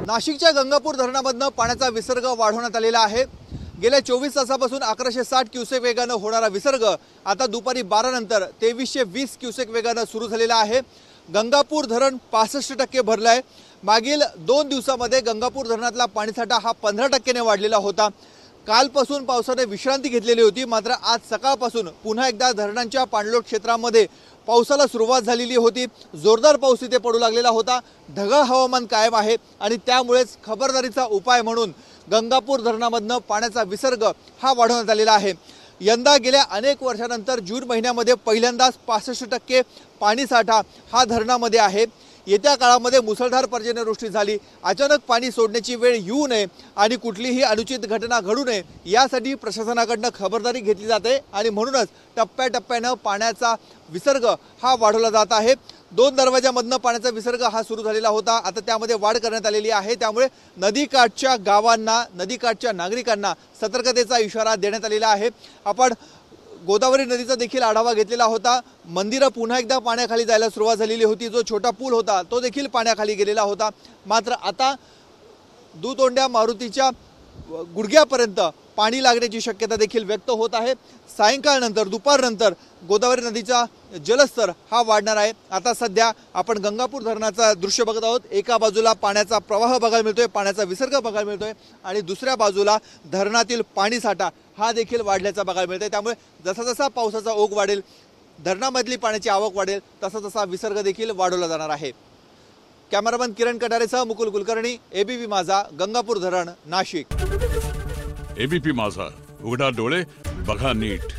नाशिकच्या गंगापूर धरणामधनं पाण्याचा विसर्ग वाढवण्यात आलेला आहे। गेल्या 24 तासापासून 1160 क्युसेक वेगाने होणारा विसर्ग आता दुपारी 12 नंतर 2320 क्युसेक वेगाने सुरू झालेला आहे। गंगापूर धरण 65% भरलं आहे। मागील 2 दिवसांमध्ये गंगापूर धरणातला पाणीसाठा हा 15%ने वाढलेला होता। कालपासून पावसाने विश्रांती घेतलेली होती, मात्र आज सकाळपासून पुन्हा एकदा धरणांच्या पाणलोट क्षेत्रामध्ये पावसाला सुरुवात झालेली होती। जोरदार पाऊस इथे पडू लागलेला होता। ढगाळ हवामान कायम आहे आणि त्यामुळेच खबरदारीचा उपाय म्हणून गंगापूर धरणामधनं पाण्याचा विसर्ग हा वाढवण्यात आलेला आहे। यंदा गेल्या अनेक वर्षानंतर जून महिन्यामध्ये पहिल्यांदाच 65% पाणीसाठा हा धरणामध्ये आहे। येत्या काळामध्ये मुसळधार पर्जन्यवृष्टी झाली, अचानक पाणी सोडण्याची वेळ येऊ नये आणि कुठलीही अनुचित घटना घडू नये यासाठी प्रशासनाकडून खबरदारी घेतली जाते आणि म्हणूनच टप्प्याटप्प्याने पाण्याचा विसर्ग हा वाढवला जात आहे। 2 दरवाजामधनं पाण्याचा विसर्ग हा सुरू झालेला होता, आता त्यामध्ये वाढ करण्यात आलेली आहे। त्यामुळे नदीकाठच्या गावांना, नदीकाठच्या नागरिकांना सतर्कतेचा इशारा देण्यात आलेला आहे। आपण गोदावरी नदीचा देखील आढावा घेतलेला होता। मंदिरं पुन्हा एकदा पाण्याखाली जायला सुरुवात झालेली होती। जो छोटा पूल होता तो देखील पाण्याखाली गेलेला होता, मात्र आता दुतोंड्या मारुतीच्या गुडघ्यापर्यंत पाणी लागण्याची शक्यता देखील व्यक्त होत आहे। सायंकाळनंतर, दुपारनंतर गोदावरी नदीचा जलस्तर हा वाढणार आहे। आता सध्या आपण गंगापूर धरणाचा दृश्य बघत आहोत। एका बाजूला पाण्याचा प्रवाह बघायला मिळतोय, पाण्याचा विसर्ग बघायला मिळतोय आणि दुसऱ्या बाजूला धरणातील पाणीसाठा हा देखील वाढल्याचा बघायला मिळतोय। त्यामुळे जसा जसा पावसाचा ओघ वाढेल, धरणामधली पाण्याची आवक वाढेल, तसा तसा विसर्ग देखील वाढवला जाणार आहे। कॅमेरामन किरण कटारेसह मुकुल कुलकर्णी, एबीपी माझा, गंगापूर धरण, नाशिक। एबीपी माझा, उघडा डोळे बघा नीट।